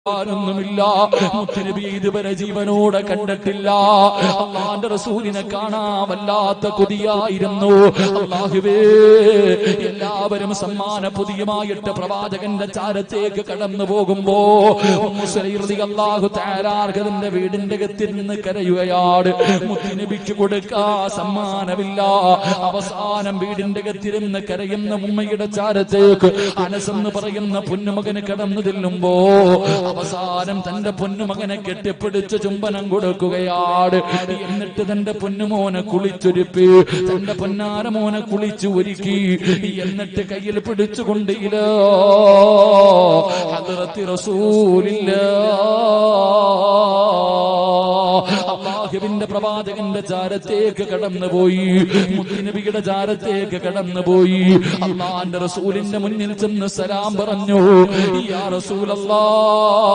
ൊന്നുമില്ല. മുത്തുനബി ഇതുവരെ ജീവനോടെ കണ്ടിട്ടില്ല. അള്ളാന്റെ റസൂലിനെ കാണാൻ വല്ലാത്ത കൊതിയായിരുന്നു. അല്ലാഹുവേ, എല്ലാവരും സമ്മാന പൊതിയുമായിട്ട് പ്രവാചകന്റെ ചാരത്തേക്ക് കടന്നു പോകുമ്പോ അല്ലാഹു തആലാന്റെ വീടിന്റെ അകത്തിൽ നിന്ന് കരയുകയാണ്. മുത്തുനബിക്ക് കൊടുക്കാ സമ്മാനമില്ല. അവസാനം വീടിന്റെ അകത്തിൽ നിന്ന് കരയുന്ന ഉമ്മയുടെ ചാരത്തേക്ക് അനസ് എന്ന് പറയുന്ന പൊന്നുമകന് കടന്നു ചെല്ലുമ്പോ അവസാനം തന്റെ പൊന്നുമകനെ കെട്ടിപ്പിടിച്ച് ചുംബനം കൊടുക്കുകയാണ്. എന്നിട്ട് തന്റെ പൊന്നുമോനെ കുളിച്ചൊരുപ്പി, തന്റെ പൊന്നാരമോനെ കുളിച്ചു ഒരുക്കി, എന്നിട്ട് കയ്യിൽ പിടിച്ചുകൊണ്ട് ഇലാ ഹദ്റത്തി റസൂലില്ലാഹ്, അല്ലാഹുവിന്റെ പ്രവാചകന്റെ ചാരത്തേക്ക് കടന്നുപോയി. മുത്തുനബിയുടെ ചാരത്തേക്ക് കടന്നുപോയി. അല്ലാഹുവിന്റെ റസൂലിന്റെ മുന്നിൽ ചെന്ന് സലാം പറഞ്ഞു. യാ റസൂലല്ലാഹ്,